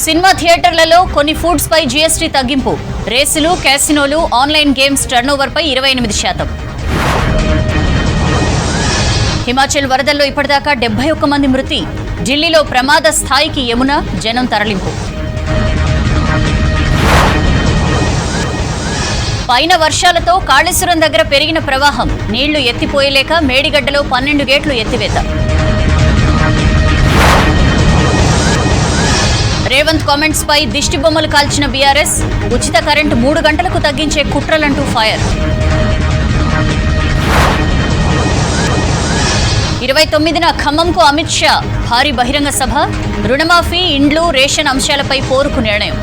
Cinema థియేటర్లలో కొన్ని foods పై GST తగ్గింపు. రేసులు, క్యాసినోలు, ఆన్లైన్ గేమ్స్ టర్నోవర్ పై 28%. హిమాచల్ వరదల్లో ఇప్పటిదాకా 71 మంది మృతి. ఢిల్లీలో ప్రమాద స్థాయికి యమున, జనం తరలింపు. పైన వర్షాలతో కాళేశ్వరం దగ్గర పెరిగిన ప్రవాహం. నీళ్లు ఎత్తిపోయలేక మేడిగడ్డలో 12 గేట్లు ఎత్తివేత. రేవంత్ కామెంట్స్ పై దిష్టి బొమ్మలు కాల్చిన బీఆర్ఎస్. ఉచిత కరెంటు 3 గంటలకు తగ్గించే కుట్రలంటూ ఫైర్. 29న ఖమ్మంకు అమిత్ షా భారీ బహిరంగ సభ. రుణమాఫీ, ఇండ్లు, రేషన్ అంశాలపై పోరుకు నిర్ణయం.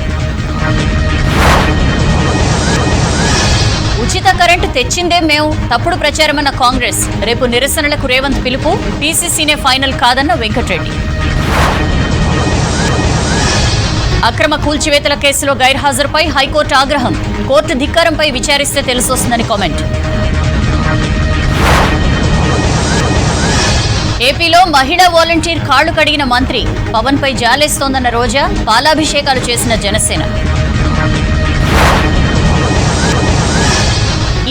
ఉచిత కరెంటు తెచ్చిందే మేము, తప్పుడు ప్రచారమన్న కాంగ్రెస్. రేపు నిరసనలకు రేవంత్ పిలుపు. పీసీసీనే ఫైనల్ కాదన్న వెంకటరెడ్డి. అక్రమ కూల్చివేతల కేసులో గైర్హాజరుపై హైకోర్టు ఆగ్రహం. కోర్టు ధిక్కారంపై విచారిస్తే తెలిసొస్తుందని కామెంట్. ఏపీలో మహిళా వాలంటీర్ కాళ్లు కడిగిన మంత్రి. పవన్ పై జాలేస్తోందన్న రోజా. పాలాభిషేకాలు చేసిన జనసేన.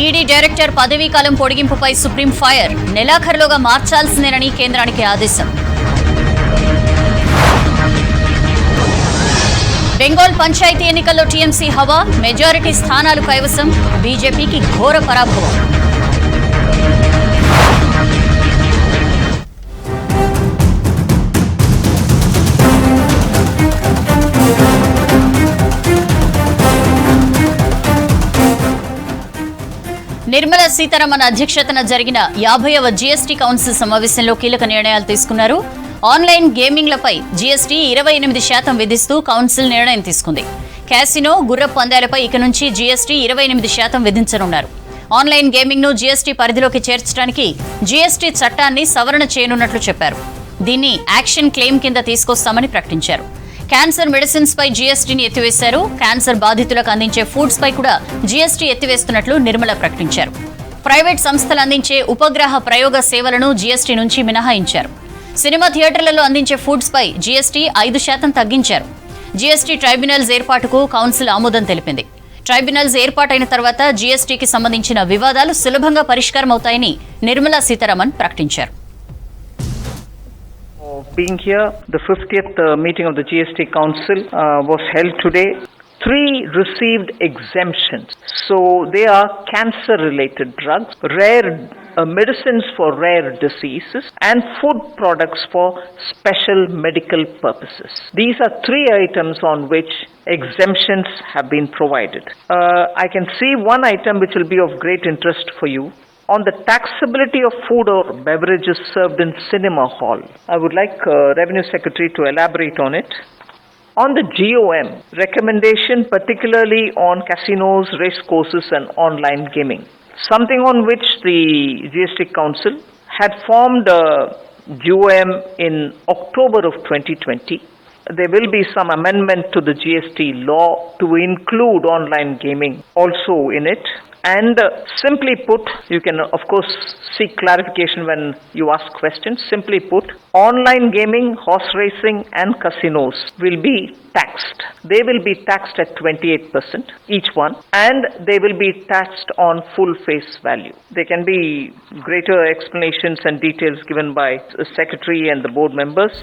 ఈడీ డైరెక్టర్ పదవీకాలం పొడిగింపుపై సుప్రీం ఫైర్. నెలాఖరులోగా మార్చాల్సిందేనని కేంద్రానికి ఆదేశం. బెంగాల్ పంచాయతీ ఎన్నికల్లో టీఎంసీ హవా. మెజారిటీ స్థానాలు కైవసం. బీజేపీకి ఘోర పరాభవం. నిర్మలా సీతారామన్ అధ్యక్షతన జరిగిన 50వ జీఎస్టీ కౌన్సిల్ సమావేశంలో కీలక నిర్ణయాలు తీసుకున్నారు. ఆన్లైన్ గేమింగ్లపై జీఎస్టీ 28% విధిస్తూ కౌన్సిల్ నిర్ణయం తీసుకుంది. క్యాసినో, గుర్ర పందాలపై ఇక నుంచి జీఎస్టీ 28% విధించనున్నారు. ఆన్లైన్ గేమింగ్ ను జీఎస్టీ పరిధిలోకి చేర్చడానికి జీఎస్టీ చట్టాన్ని సవరణ చేయనున్నట్లు చెప్పారు. దీన్ని యాక్షన్ క్లెయిమ్ కింద తీసుకొస్తామని ప్రకటించారు. క్యాన్సర్ మెడిసిన్స్ పై జీఎస్టీని ఎత్తివేశారు. క్యాన్సర్ బాధితులకు అందించే ఫుడ్స్ పై కూడా జీఎస్టీ ఎత్తివేస్తున్నట్లు నిర్మల ప్రకటించారు. ప్రైవేట్ సంస్థలు అందించే ఉపగ్రహ ప్రయోగ సేవలను జీఎస్టీ నుంచి మినహాయించారు. సినిమా థియేటర్లలో అందించే ఫుడ్స్ పై జీఎస్టీ 5% తగ్గించారు. జీఎస్టీ ట్రైబ్యునల్స్ ఏర్పాటుకు కౌన్సిల్ ఆమోదం తెలిపింది. ట్రైబ్యునల్స్ ఏర్పాటైన తర్వాత జీఎస్టీకి సంబంధించిన వివాదాలు సులభంగా పరిష్కారం అవుతాయని నిర్మలా సీతారామన్ ప్రకటించారు. Being here, the 50th meeting of the GST Council was held today. 3 received exemptions. So they are cancer-related drugs, rare medicines for rare diseases, and food products for special medical purposes. These are 3 items on which exemptions have been provided. I can see one item which will be of great interest for you. On the taxability of food or beverages served in cinema hall, I would like Revenue Secretary to elaborate on it. On the GOM recommendation, particularly on casinos, race courses and online gaming, something on which the GST Council had formed a GOM in October of 2020. There will be some amendment to the GST law to include online gaming also in it. And simply put, you can of course seek clarification when you ask questions. Simply put, online gaming, horse racing and casinos will be taxed. They will be taxed at 28% each one, and they will be taxed on full face value. There can be greater explanations and details given by the Secretary and the board members.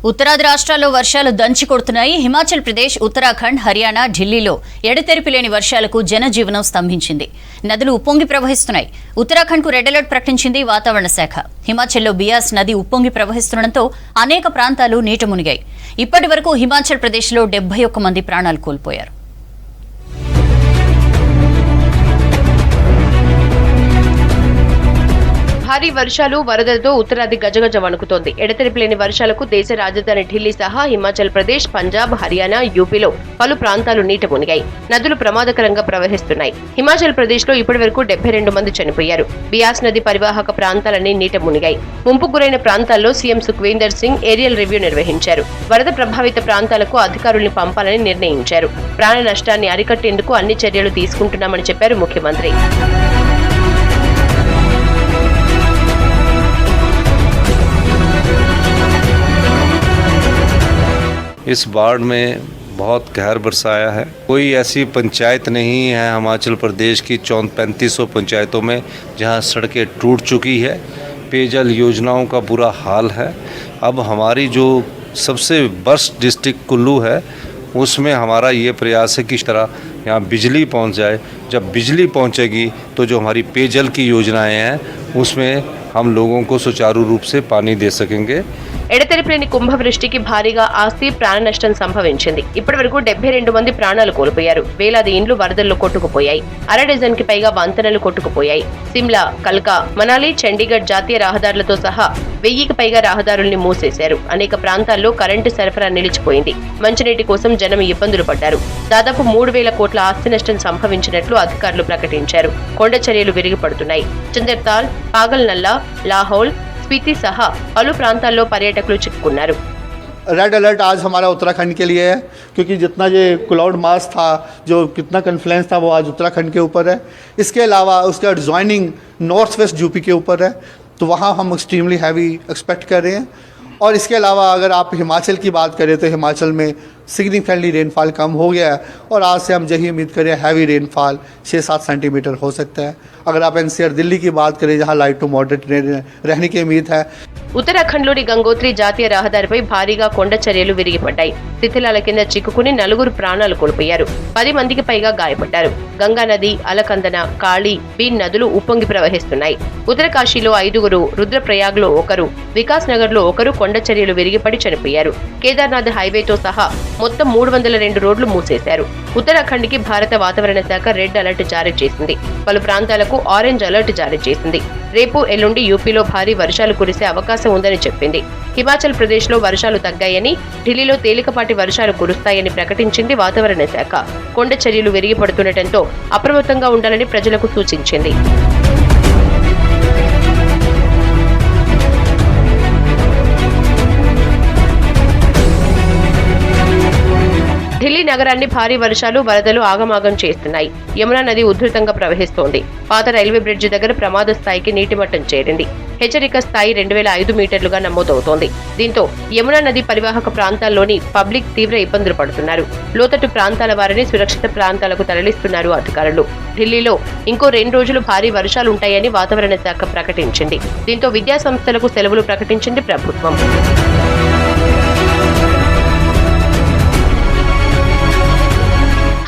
ఉత్తరాది రాష్ట్రాల్లో వర్షాలు దంచి కొడుతున్నాయి. హిమాచల్ ప్రదేశ్, ఉత్తరాఖండ్, హర్యానా, ఢిల్లీలో ఎడతెరిపి లేని వర్షాలకు జనజీవనం స్తంభించింది. నదులు ఉప్పొంగి ప్రవహిస్తున్నాయి. ఉత్తరాఖండ్కు రెడ్ అలర్ట్ ప్రకటించింది వాతావరణ శాఖ. హిమాచల్లో బియాస్ నది ఉప్పొంగి ప్రవహిస్తుండటంతో అనేక ప్రాంతాలు నీట మునిగాయి. ఇప్పటి వరకు హిమాచల్ ప్రదేశ్లో 71 మంది ప్రాణాలు కోల్పోయారు. భారీ వర్షాలు, వరదలతో ఉత్తరాది గజగజ వణుకుతోంది. ఎడతెరిపి లేని వర్షాలకు దేశ రాజధాని ఢిల్లీ సహా హిమాచల్ ప్రదేశ్, పంజాబ్, హర్యానా, యూపీలో పలు ప్రాంతాలు నీట మునిగాయి. నదులు ప్రమాదకరంగా ప్రవహిస్తున్నాయి. హిమాచల్ ప్రదేశ్ లో ఇప్పటి వరకు 72 మంది చనిపోయారు. బియాస్ నది పరివాహక ప్రాంతాలన్నీ నీట మునిగాయి. ముంపుకు గురైన ప్రాంతాల్లో CM Sukhvinder Singh aerial review నిర్వహించారు. వరద ప్రభావిత ప్రాంతాలకు అధికారుల్ని పంపాలని నిర్ణయించారు. ప్రాణ నష్టాన్ని అరికట్టేందుకు అన్ని చర్యలు తీసుకుంటున్నామని చెప్పారు ముఖ్యమంత్రి. इस बाढ़ में बहुत कहर बरसाया है। कोई ऐसी पंचायत नहीं है हिमाचल प्रदेश की 3500 पंचायतों में जहां सड़कें टूट चुकी है। पेयजल योजनाओं का बुरा हाल है। अब हमारी जो सबसे वर्स्ट डिस्ट्रिक्ट कुल्लू है उसमें हमारा ये प्रयास है कि इस तरह यहाँ बिजली पहुँच जाए। जब बिजली पहुँचेगी तो जो हमारी पेयजल की योजनाएं हैं उसमें हम लोगों को सुचारू रूप से पानी दे सकेंगे। ఎడతెరిపిలేని కుంభవృష్టికి భారీగా ఆస్తి ప్రాణ నష్టం సంభవించింది. ఇప్పటివరకు 72 మంది ప్రాణాలు కోల్పోయారు. వేలాది ఇండ్లు వరదల్లో కొట్టుకుపోయాయి. అర డజన్కి పైగా వంతెనలు కొట్టుకుపోయాయి. సిమ్లా, కల్కా, మనాలి, చండీగఢ్ జాతీయ రహదారులతో సహా 1000కి పైగా రహదారుల్ని మూసేశారు. అనేక ప్రాంతాల్లో కరెంటు సరఫరా నిలిచిపోయింది. మంచినీటి కోసం జనం ఇబ్బందులు పడ్డారు. దాదాపు 3000 కోట్ల ఆస్తి నష్టం సంభవించినట్లు అధికారులు ప్రకటించారు. కొండ చర్యలు విరిగిపడుతున్నాయి. చందర్తాల్, పాగల్నల్లా, లాహౌల్, स्पीति सहा पलू प्रांताల్లో पर्यटकुలు చిక్కుకున్నారు. रेड अलर्ट आज हमारा उत्तराखंड के लिए है क्योंकि जितना ये क्लाउड मास था, जो कितना कन्फ्लुएंस था, वो आज उत्तराखंड के ऊपर है. इसके अलावा उसका एडजॉइनिंग नॉर्थ वेस्ट यूपी के ऊपर है, तो वहाँ हम एक्सट्रीमली हैवी एक्सपेक्ट कर रहे हैं. और इसके अलावा अगर आप हिमाचल की बात करें तो हिमाचल में सिग्निफिकेंटली रेनफॉल कम हो गया है और आज से हम यही उम्मीद करें हैवी रेनफॉल 6-7 सेंटीमीटर हो सकता है. अगर आप एनसीआर दिल्ली की बात करें जहां लाइट टू मॉडरेट रहने की उम्मीद है. ఉత్తరాఖండ్లోని గంగోత్రి జాతీయ రహదారిపై భారీగా కొండ చర్యలు విరిగిపడ్డాయి. శిథిలాల కింద చిక్కుకుని 4 ప్రాణాలు కోల్పోయారు. 10 మందికి పైగా గాయపడ్డారు. గంగా నది, అలకందన, కాళీ, బీన్ నదులు ఉప్పొంగి ప్రవహిస్తున్నాయి. ఉత్తరకాశీలో 5, రుద్రప్రయాగ్లో 1, వికాస్ నగర్లో 1 కొండ చర్యలు విరిగిపడి చనిపోయారు. కేదార్నాథ్ హైవేతో సహా మొత్తం 302 రోడ్లు మూసేశారు. ఉత్తరాఖండ్కి భారత వాతావరణ శాఖ రెడ్ అలర్ట్ జారీ చేసింది. పలు ప్రాంతాలకు ఆరెంజ్ అలర్ట్ జారీ చేసింది. రేపు, ఎల్లుండి యూపీలో భారీ వర్షాలు కురిసే అవకాశం ఉందని చెప్పింది. హిమాచల్ ప్రదేశ్లో వర్షాలు తగ్గాయని, ఢిల్లీలో తేలికపాటి వర్షాలు కురుస్తాయని ప్రకటించింది వాతావరణ శాఖ. కొండ చర్యలు విరిగిపడుతుండటంతో అప్రమత్తంగా ఉండాలని ప్రజలకు సూచించింది. ఢిల్లీ నగరాన్ని భారీ వర్షాలు, వరదలు ఆగమాగం చేస్తున్నాయి. యమునా నది ఉధృతంగా ప్రవహిస్తోంది. పాత రైల్వే బ్రిడ్జి దగ్గర ప్రమాద స్థాయికి నీటి మట్టం చేరింది. హెచ్చరిక స్థాయి 2005 మీటర్లుగా నమోదవుతోంది. దీంతో యమునా నది పరివాహక ప్రాంతాల్లోని పబ్లిక్ తీవ్ర ఇబ్బందులు పడుతున్నారు. లోతట్టు ప్రాంతాల వారిని సురక్షిత ప్రాంతాలకు తరలిస్తున్నారు అధికారులు. ఢిల్లీలో ఇంకో 2 రోజులు భారీ వర్షాలుంటాయని వాతావరణ శాఖ ప్రకటించింది. దీంతో విద్యా సంస్థలకు సెలవులు ప్రకటించింది ప్రభుత్వం.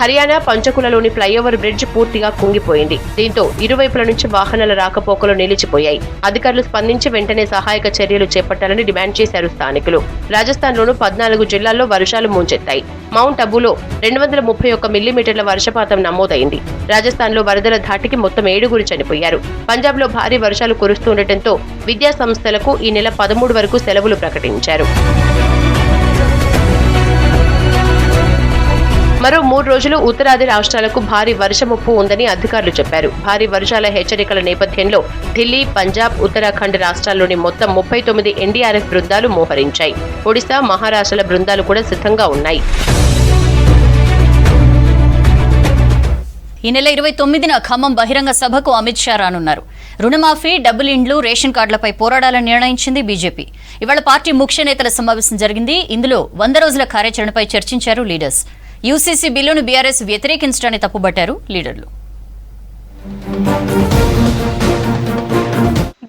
హర్యానా పంచకులలోని ఫ్లైఓవర్ బ్రిడ్జ్ పూర్తిగా కుంగిపోయింది. దీంతో ఇరువైపుల నుంచి వాహనాల రాకపోకలు నిలిచిపోయాయి. అధికారులు స్పందించి వెంటనే సహాయక చర్యలు చేపట్టాలని డిమాండ్ చేశారు స్థానికులు. రాజస్థాన్లోనూ 14 జిల్లాల్లో వర్షాలు ముంచెత్తాయి. మౌంట్ అబూలో 231 మిల్లీమీటర్ల వర్షపాతం నమోదైంది. రాజస్థాన్లో వరదల ధాటికి మొత్తం 7 చనిపోయారు. పంజాబ్లో భారీ వర్షాలు కురుస్తుండటంతో విద్యా సంస్థలకు ఈ నెల 13 వరకు సెలవులు ప్రకటించారు. మరో 3 రోజులు ఉత్తరాది రాష్ట్రాలకు భారీ వర్ష ముప్పు ఉందని అధికారులు చెప్పారు. భారీ వర్షాల హెచ్చరికల నేపథ్యంలో ఢిల్లీ, పంజాబ్, ఉత్తరాఖండ్ రాష్ట్రాల్లోని మొత్తం 39 ఎన్డీఆర్ఎఫ్ బృందాలు మోహరించాయి. ఒడిశా, మహారాష్ట్రల బృందాలు కూడా సిద్ధంగా ఉన్నాయి. ఈ నెల 29న ఖమ్మం బహిరంగ సభకు అమిత్ షా రానున్నారు. రుణమాఫీ, డబుల్ ఇండ్లు, రేషన్ కార్డులపై పోరాడాలని నిర్ణయించింది బీజేపీ. ఇవాళ పార్టీ ముఖ్య నేతల సమావేశం జరిగింది. ఇందులో 100 రోజుల కార్యాచరణపై చర్చించారు లీడర్స్. యూసీసీ బిల్లును బీఆర్ఎస్ వ్యతిరేకించడాన్ని తప్పుబట్టారు లీడర్లు.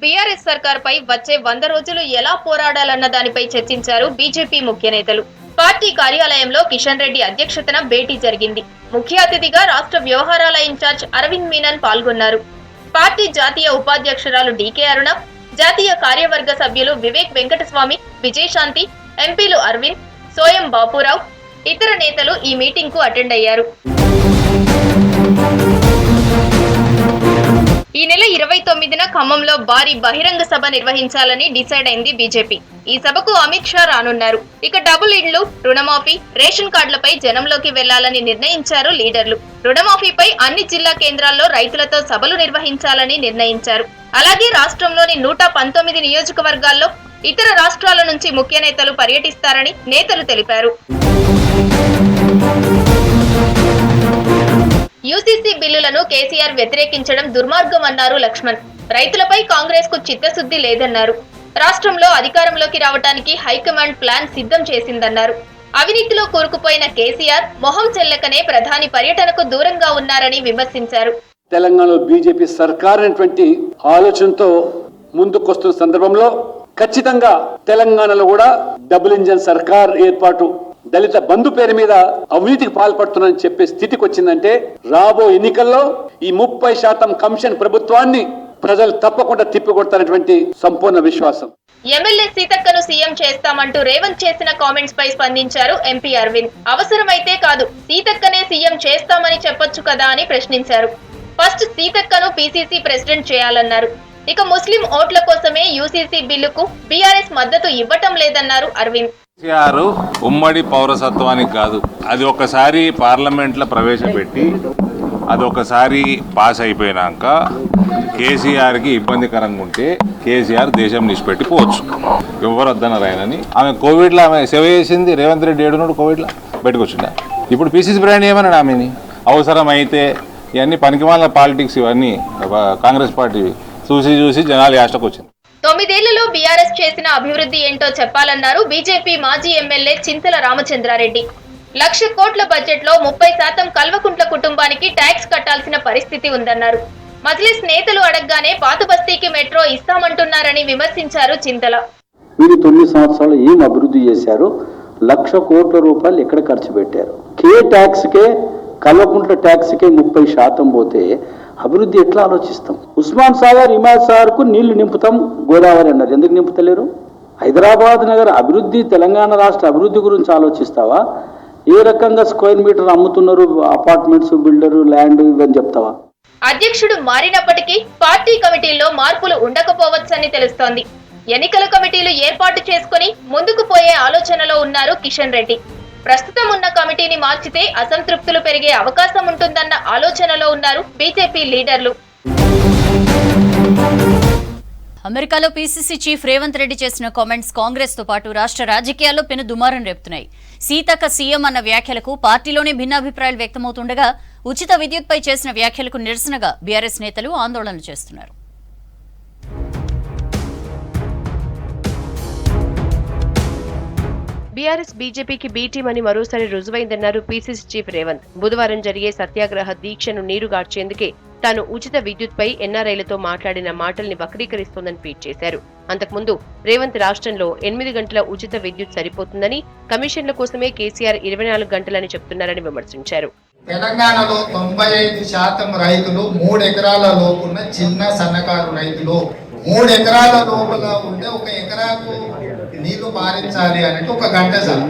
బీఆర్ఎస్ సర్కార్పై వచ్చే 100 రోజులు ఎలా పోరాడాలన్న దానిపై చర్చించారు బీజేపీ ముఖ్య నేతలు. పార్టీ కార్యాలయంలో కిషన్ రెడ్డి అధ్యక్షతన భేటీ జరిగింది. ముఖ్య అతిథిగా రాష్ట్ర వ్యవహారాల ఇన్ఛార్జ్ అరవింద్ మీనన్ పాల్గొన్నారు. పార్టీ జాతీయ ఉపాధ్యక్షురాలు డీకే అరుణ, జాతీయ కార్యవర్గ సభ్యులు వివేక్ వెంకటస్వామి, విజయశాంతి, ఎంపీలు అరవింద్, సోయం బాపురావు, ఇతర నేతలు ఈ మీటింగ్ కు అటెండ్ అయ్యారు. ఈ నెల 29న ఖమ్మంలో భారీ బహిరంగ సభ నిర్వహించాలని డిసైడ్ అయింది బీజేపీ. ఈ సభకు అమిత్ షా రానున్నారు. ఇక డబుల్ ఇండ్లు, రుణమాఫీ, రేషన్ కార్డులపై జనంలోకి వెళ్లాలని నిర్ణయించారు లీడర్లు. రుణమాఫీపై అన్ని జిల్లా కేంద్రాల్లో రైతులతో సభలు నిర్వహించాలని నిర్ణయించారు. అలాగే రాష్ట్రంలోని 119 నియోజకవర్గాల్లో ఇతర రాష్ట్రాల నుంచి ముఖ్య నేతలు పర్యటిస్తారని నేతలు తెలిపారు. యూసీసీ బిల్లులను కేసీఆర్ వ్యతిరేకించడం దుర్మార్గం అన్నారు లక్ష్మణ్. రైతులపై కాంగ్రెస్ కు చిత్తశుద్ధి లేదన్నారు. రాష్ట్రంలో అధికారంలోకి రావడానికి హైకమాండ్ ప్లాన్ సిద్ధం చేసిందన్నారు. అవినీతిలో కూరుకుపోయిన కేసీఆర్ మొహం చెల్లకనే ప్రధాని పర్యటనకు దూరంగా ఉన్నారని విమర్శించారు. తెలంగాణలో బీజేపీ సర్కార్ అనేటువంటి ఆలోచనతో ముందుకొస్తున్న సందర్భంలో ఖచ్చితంగా తెలంగాణలో కూడా డబుల్ ఇంజన్ సర్కార్ ఏర్పాటు, దళిత బంధు పేరు మీద అవినీతికి పాల్పడుతున్నారని చెప్పే స్థితికి వచ్చిందంటే రాబో ఎన్నికల్లో ఈ 30% కమిషన్ ప్రభుత్వాన్ని ప్రజలు తప్పకుండా తిప్పికొడతారనేటువంటి సంపూర్ణ విశ్వాసం. ఎమ్మెల్యే సీతక్కను సీఎం చేస్తామంటూ రేవంత్ చేసిన కామెంట్స్ పై స్పందించారు ఎంపీ అరవింద్. అవసరమైతే కాదు, సీతక్కనే సీఎం చేస్తామని చెప్పొచ్చు కదా అని ప్రశ్నించారు. ఫస్ట్ సీతక్కను పీసీసీ ప్రెసిడెంట్ చేయాలన్నారు. ఇక ముస్లిం ఓట్ల కోసమే యూసీసీ బిల్లుకు బీఆర్ఎస్ మద్దతు ఇవ్వటం లేదన్నారు అరవింద్. కేసీఆర్ ఉమ్మడి పౌరసత్వానికి కాదు, అది ఒకసారి పార్లమెంట్లో ప్రవేశపెట్టి అది ఒకసారి పాస్ అయిపోయినాక కేసీఆర్కి ఇబ్బందికరంగా ఉంటే కేసీఆర్ దేశం నిష్పెట్టిపోవచ్చు. ఎవరు వద్దన్నారు ఆయనని. ఆమె కోవిడ్లో ఆమె సేవ చేసింది. రేవంత్ రెడ్డి ఏడున్నాడు కోవిడ్లో బయటకు వచ్చిందా. ఇప్పుడు పీసీసీ బ్రాండ్ ఏమన్నాడు ఆమెని. అవసరమైతే ఇవన్నీ పనికిమాల పాలిటిక్స్ ఇవన్నీ కాంగ్రెస్ పార్టీ చూసి జనాలు యాస్టకు వచ్చింది. 9 ఏళ్లలో బీఆర్ఎస్ చేసిన అభివృద్ధి ఏంటో చెప్పాలన్నారు బీజేపీ మాజీ ఎమ్మెల్యే చింతల రామచంద్రారెడ్డి. 1,00,000 కోట్ల బడ్జెట్ లో 30% కల్వకుంట్ల కుటుంబానికి ట్యాక్స్ కట్టాల్సిన పరిస్థితి ఉందన్నారు. మజ్లిస్ నేతలు అడగగానే పాత బస్తీకి మెట్రో ఇస్తామంటున్నారని విమర్శించారు చింతల. వీరు 9 సంవత్సరాలు ఏం అభివృద్ధి చేశారు? 1,00,000 కోట్ల రూపాయలు ఎక్కడ ఖర్చు పెట్టారు? ట్యాక్స్కే కల్వకుంట్ల ట్యాక్స్కే 30% పోతే అభివృద్ధి ఎట్లా ఆలోచిస్తాం? ఉస్మాన్ సాగర్, హిమాయత్ సాగర్ కు నీళ్లు నింపుతాం గోదావరి అన్నారు. ఎందుకు నింపుతలేరు? హైదరాబాద్ నగర అభివృద్ధి, తెలంగాణ రాష్ట్ర అభివృద్ధి గురించి ఆలోచిస్తావా? ఏ రకంగా స్క్వేర్ మీటర్ అమ్ముతున్నారు అపార్ట్మెంట్స్, బిల్డర్, ల్యాండ్ ఇవన్నీ చెప్తావా? అధ్యక్షుడు మారినప్పటికీ పార్టీ కమిటీల్లో మార్పులు ఉండకపోవచ్చని తెలుస్తోంది. ఎన్నికల కమిటీలు ఏర్పాటు చేసుకుని ముందుకు పోయే ఆలోచనలో ఉన్నారు కిషన్ రెడ్డి. ప్రస్తుతం ఉన్న కమిటీని మార్చితే అసంతృప్తులు పెరిగే అవకాశం ఉంటుందన్న ఆలోచనలో ఉన్నారు బీజేపీ లీడర్లు. అమెరికాలో పీసీసీ చీఫ్ రేవంత్ రెడ్డి చేసిన కామెంట్స్ కాంగ్రెస్ తో పాటు రాష్ట్ర రాజకీయాల్లో పెను దుమారం రేపుతున్నాయి. సీతక్క సీఎం అన్న వ్యాఖ్యలకు పార్టీలోనే భిన్నాభిప్రాయాలు వ్యక్తమవుతుండగా ఉచిత విద్యుత్పై చేసిన వ్యాఖ్యలకు నిరసనగా బీఆర్ఎస్ నేతలు ఆందోళనలు చేస్తున్నారు. బీఆర్ఎస్ బీజేపీకి బీ టీం అని మరోసారి రుజువైందన్నారు పీసీసీ చీఫ్ రేవంత్. బుధవారం జరిగే సత్యాగ్రహ దీక్షను నీరుగార్చేందుకే తాను ఉచిత విద్యుత్పై ఎన్ఆర్ఐలతో మాట్లాడిన మాటల్ని వక్రీకరిస్తోందని ట్వీట్ చేశారు. అంతకుముందు రేవంత్ రాష్ట్రంలో 8 గంటల ఉచిత విద్యుత్ సరిపోతుందని, కమిషన్ల కోసమే కేసీఆర్ 24 గంటలని చెప్తున్నారని విమర్శించారు. తెలంగాణలో 95% రైతులు 3 ఎకరాల లోపున్న చిన్న సన్నకారు రైతులు. 3 ఎకరాల లోపల ఉంటే 1 ఎకరాకు నీళ్లు పారించాలి అంటే 1 గంట చాలు.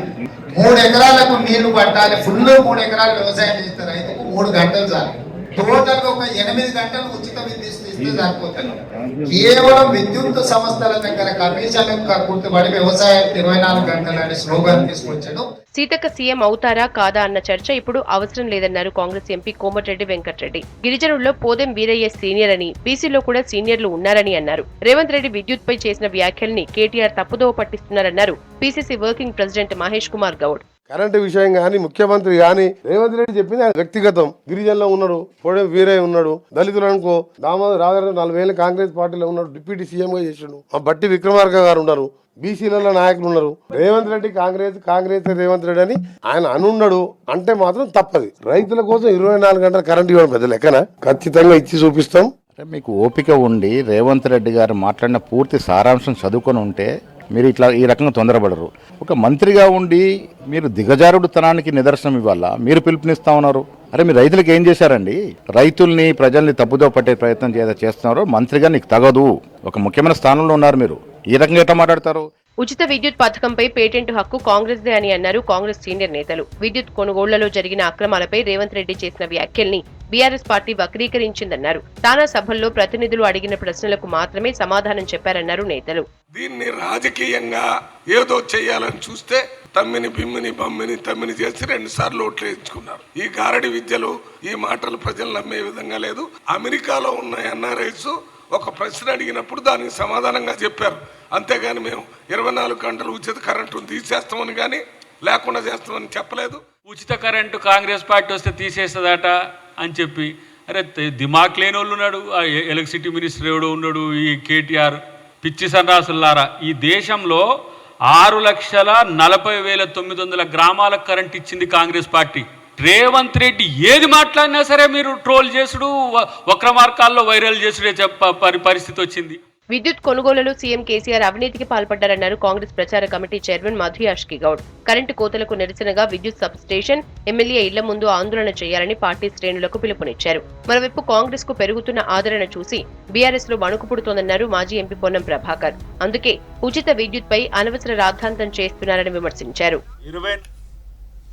3 ఎకరాలకు నీళ్లు పట్టాలి. ఫుల్ 3 ఎకరాలు వ్యవసాయం చేస్తే రైతుకు 3 గంటలు చాలు. టోటల్ ఒక 8 గంటలు ఉచిత విద్యుత్ ఇస్తే సరిపోతుంది. కేవలం విద్యుత్ సంస్థల దగ్గర కమిషన్లకు కట్టుబడి వ్యవసాయం 24 గంటలు అనే స్లోగన్ తీసుకొచ్చాడు. సీతక్క సీఎం అవుతారా కాదా అన్న చర్చ ఇప్పుడు అవసరం లేదన్నారు కాంగ్రెస్ ఎంపీ కోమటిరెడ్డి వెంకటరెడ్డి. గిరిజనుల్లో పోదెం వీరయ్య సీనియర్ అని, బీసీలో కూడా సీనియర్లు ఉన్నారని అన్నారు. రేవంత్ రెడ్డి విద్యుత్ పై చేసిన వ్యాఖ్యల్ని కేటీఆర్ తప్పుదోవ పట్టిస్తున్నారన్నారు PCC working president Mahesh Kumar Goud. Current విషయం గాని, ముఖ్యమంత్రి గాని రేవంత్ రెడ్డి చెప్పింది ఆయన వ్యక్తిగతం. గిరిజనులో ఉన్నాడు, పోడెం వీరయ్య ఉన్నాడు, దళితులు అనుకో దామోదర్ రాజారావు 4 ఏళ్ళు కాంగ్రెస్ పార్టీలో ఉన్నాడు, డిప్యూటీ సీఎం గా చేసిండు. బట్టి విక్రమార్క గారు ఉన్నారు, బీసీలలో నాయకులు ఉన్నారు. రేవంత్ రెడ్డి కాంగ్రెస్ రేవంత్ రెడ్డి అని ఆయన అనున్నాడు అంటే మాత్రం తప్పది. రైతుల కోసం 24 గంటల కరెంట్ ఇవ్వడం పెద్ద లెక్కన, ఖచ్చితంగా ఇచ్చి చూపిస్తాం. మీకు ఓపిక ఉండి రేవంత్ రెడ్డి గారు మాట్లాడిన పూర్తి సారాంశం చదువుకొని ఉంటే మీరు ఇట్లా ఈ రకంగా తొందరపడరు. ఒక మంత్రిగా ఉండి మీరు దిగజారుడుతనానికి నిదర్శనం ఇవ్వాలా? మీరు పిలుపునిస్తా ఉన్నారు. అరే మీరు రైతులకు ఏం చేశారండి? రైతుల్ని, ప్రజల్ని తప్పుదో పట్టే ప్రయత్నం చేస్తున్నారు. మంత్రిగా నీకు తగదు. ఒక ముఖ్యమైన స్థానంలో ఉన్నారు మీరు. ఈ రకంగా ఎట్లా మాట్లాడతారు? ఉచిత విద్యుత్ పథకంపై పేటెంట్ హక్కు కాంగ్రెస్ దే అని అన్నారు కాంగ్రెస్ సీనియర్ నేతలు. విద్యుత్ కొనుగోళ్లలో జరిగిన అక్రమాలపై రేవంత్ రెడ్డి చేసిన వ్యాఖ్యల్ని బీఆర్ఎస్ పార్టీ వక్రీకరించిందన్నారు. తానా సభల్లో ప్రతినిధులు అడిగిన ప్రశ్నలకు మాత్రమే సమాధానం చెప్పారన్నారు నేతలు. దీన్ని రాజకీయంగా ఏదో చేయాలని చూస్తే తమ్మిని చేసి 2 సార్లు ఓట్లు వేయించుకున్నారు. ఈ గారడి విద్యలు, ఈ మాటలు ప్రజలు నమ్మే విధంగా లేదు. అమెరికాలో ఉన్న ఎన్ఆర్ఐస్ ఒక ప్రశ్న అడిగినప్పుడు దానికి సమాధానంగా చెప్పారు. అంతేగాని మేము 24 గంటలు ఉచిత కరెంటు తీసేస్తామని కానీ లేకుండా చేస్తామని చెప్పలేదు. ఉచిత కరెంటు కాంగ్రెస్ పార్టీ వస్తే తీసేస్తుందట అని చెప్పి, అరే దిమాక్ లేని వాళ్ళు ఉన్నాడు. ఎలక్ట్రిసిటీ మినిస్టర్ ఎవడో ఉన్నాడు, ఈ కేటీఆర్ పిచ్చి సన్నాసులారా. ఈ దేశంలో 6,40,900 గ్రామాలకు కరెంట్ ఇచ్చింది కాంగ్రెస్ పార్టీ. రేవంత్ రెడ్డి ఏది మాట్లాడినా సరే మీరు ట్రోల్ చేసుడు, వక్ర మార్గాల్లో వైరల్ చేసుడే పరిస్థితి వచ్చింది. విద్యుత్ కొనుగోలులో సీఎం కేసీఆర్ అవినీతికి పాల్పడ్డారన్నారు కాంగ్రెస్ ప్రచార committee chairman Madhu Yaskhi Goud. Current కోతలకు నిరసనగా విద్యుత్ సబ్ స్టేషన్, ఎమ్మెల్యే ఇళ్ల ముందు ఆందోళన చేయాలని పార్టీ శ్రేణులకు పిలుపునిచ్చారు. మరోవైపు కాంగ్రెస్ కు పెరుగుతున్న ఆదరణ చూసి బీఆర్ఎస్ లో వణుకు పుడుతోందన్నారు మాజీ ఎంపీ పొన్నం ప్రభాకర్. అందుకే ఉచిత విద్యుత్ పై అనవసర రాద్ధాంతం చేస్తున్నారని విమర్శించారు.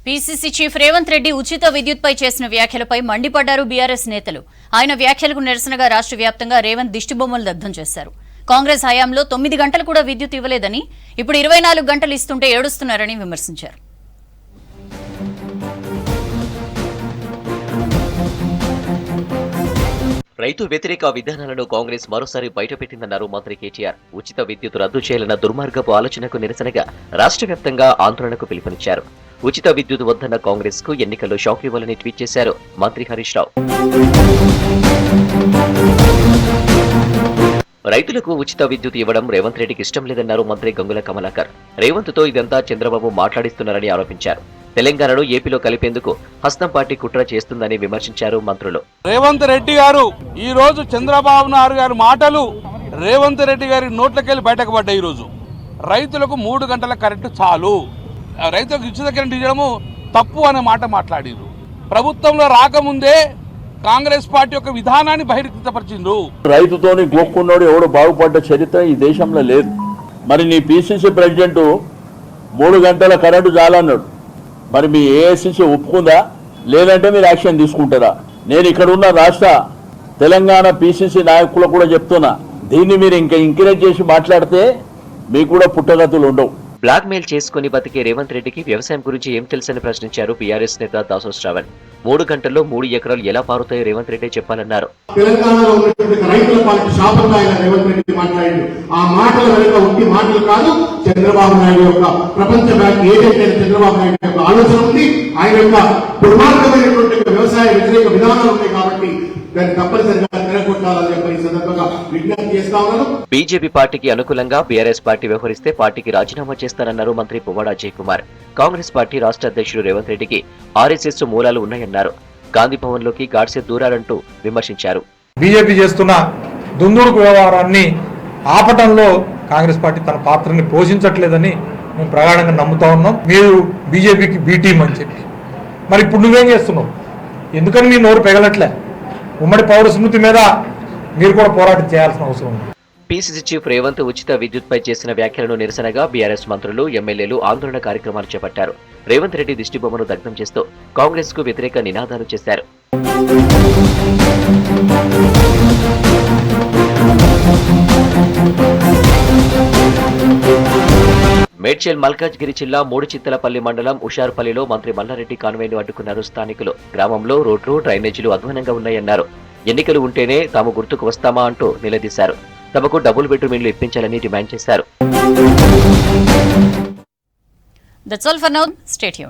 పీసీసీ చీఫ్ రేవంత్ రెడ్డి ఉచిత విద్యుత్పై చేసిన వ్యాఖ్యలపై మండిపడ్డారు బీఆర్ఎస్ నేతలు. ఆయన వ్యాఖ్యలకు నిరసనగా రాష్ట్ర వ్యాప్తంగా రేవంత్ దిష్టిబొమ్మలు దగ్ధం చేశారు. కాంగ్రెస్ హయాంలో 9 గంటలు కూడా విద్యుత్ ఇవ్వలేదని, ఇప్పుడు 24 గంటలు ఇస్తుంటే ఏడుస్తున్నారని విమర్శించారు. రైతు వ్యతిరేక విధానాలను కాంగ్రెస్ మరోసారి బయటపెట్టిందన్నారు మంత్రి కేటీఆర్. ఉచిత విద్యుత్ రద్దు చేయాలన్న దుర్మార్గపు ఆలోచనకు నిరసనగా రాష్ట్ర వ్యాప్తంగా ఆందోళనకు పిలుపునిచ్చారు. ఉచిత విద్యుత్ వద్దన్న కాంగ్రెస్ కు ఎన్నికల్లో షాక్ ఇవ్వాలని ట్వీట్ చేశారు మంత్రి హరీష్ రావు. రైతులకు ఉచిత విద్యుత్ ఇవ్వడం రేవంత్ రెడ్డికి ఇష్టం లేదన్నారు మంత్రి గంగుల కమలాకర్. రేవంత్ తో ఇదంతా చంద్రబాబు మాట్లాడిస్తున్నారని ఆరోపించారు. తెలంగాణను ఏపీలో కలిపేందుకు హస్తం పార్టీ కుట్ర చేస్తుందని విమర్శించారు మంత్రులు. రేవంత్ రెడ్డి గారు ఈ రోజు చంద్రబాబు నాయుడు గారి మాటలు రేవంత్ రెడ్డి గారి నోట్లకెళ్ళి బయటకు పడ్డాయి. ఈ రోజు రైతులకు 3 గంటల కరెంటు చాలు, రైతులకు ఉచిత కరెంటు ఇవ్వడము తప్పు అనే మాట మాట్లాడారు. ప్రభుత్వంలో రాకముందే కాంగ్రెస్ పార్టీ యొక్క విధానాన్ని బహిర్గతపరిచిండ్రు. రైతుతోని గోక్కున్నాడు ఎవడు బాగుపడ్డ చరిత్ర ఈ దేశంలో లేదు. మరి నీ పిసిసి ప్రెసిడెంట్ 3 గంటల కరెంటు చాలన్నాడు. మరి మీ ఏఐసిసి ఒప్పుకుందా, లేదంటే మీరు యాక్షన్ తీసుకుంటారా? నేను ఇక్కడ ఉన్న రాష్ట్ర తెలంగాణ పిసిసి నాయకులకు కూడా చెప్తున్నా, దీన్ని మీరు ఇంకా ఎంకరేజ్ చేసి మాట్లాడితే మీకు కూడా పుట్టగతులు ఉండవు. బ్లాక్ మెయిల్ చేసుకుని బతికే రేవంత్ రెడ్డికి వ్యవసాయం గురించి ఏం తెలుసని ప్రశ్నించారు బీఆర్ఎస్ నేత దాసో శ్రావణ్. 3 గంటల్లో 3 ఎకరాలు ఎలా పారుతాయో రేవంత్ రెడ్డి చెప్పాలన్నారు. తెలంగాణలో ఉన్నటువంటి రైతుల పార్టీ శాపంగా రేవంత్ రెడ్డి మాట్లాడారు. ఆ మాటల వెనుక ఉండి మాటలు కాదు, చంద్రబాబు నాయుడు యొక్క ప్రపంచ బ్యాంక్ ఏజెంట్ అయిన చంద్రబాబు నాయుడు యొక్క ఆలోచన ఉంది. ఆయన యొక్క దుర్మార్గమైనటువంటి వ్యవసాయ వ్యతిరేక విధానాలు ఉన్నాయి కాబట్టి దాన్ని తప్పనిసరిగా తిరగొట్టాలని చెప్పి ఈ సందర్భంగా విజ్ఞప్తి చేస్తా ఉన్నాను. బీజేపీ పార్టీకి అనుకూలంగా బీఆర్ఎస్ పార్టీ వ్యవహరిస్తే పార్టీకి రాజీనామా చేస్తారన్నారు మంత్రి పువ్వాడ అజయ్ కుమార్. కాంగ్రెస్ పార్టీ రాష్ట్ర అధ్యక్షుడు రేవంత్ రెడ్డికి ఆర్ఎస్ఎస్ మూలాలు ఉన్నాయన్నారు. గాంధీ భవన్ లోకి గాడ్సే దూరాలంటూ విమర్శించారు. బీజేపీ చేస్తున్న దుందుడుకు వ్యవహారాన్ని ఆపటంలో కాంగ్రెస్ పార్టీ తన పాత్రని పోషించట్లేదని మేము ప్రగాఢంగా నమ్ముతా ఉన్నాం. మీరు బీజేపీకి బీ టీం అని చెప్పి, మరి ఇప్పుడు నువ్వేం చేస్తున్నావు? ఎందుకని నీ నోరు పెగలట్లే? ఉమ్మడి పౌర స్మృతి మీద మీరు కూడా పోరాటం చేయాల్సిన అవసరం ఉంది. పీసీసీ చీఫ్ రేవంత్ ఉచిత విద్యుత్ పై చేసిన వ్యాఖ్యలను నిరసనగా బీఆర్ఎస్ మంత్రులు, ఎమ్మెల్యేలు ఆందోళన కార్యక్రమాలు చేపట్టారు. రేవంత్ రెడ్డి దిష్టిబొమ్మను దగ్ధం చేస్తూ కాంగ్రెస్ కు వ్యతిరేక నినాదాలు చేశారు. మేడ్చల్ మల్కాజ్గిరి జిల్లా మూడుచిత్తలపల్లి మండలం ఉషార్పల్లిలో మంత్రి మల్లారెడ్డి కాన్వేను అడ్డుకున్నారు స్థానికులు. గ్రామంలో రోడ్లు, డ్రైనేజీలు అధ్వానంగా ఉన్నాయన్నారు. ఎన్నికలు ఉంటేనే తాము గుర్తుకు వస్తామా అంటూ నిలదీశారు. తమకు డబుల్ బెడ్రూమ్ ఇళ్లు ఇప్పించాలని డిమాండ్ చేశారు. That's all for now. Stay tuned.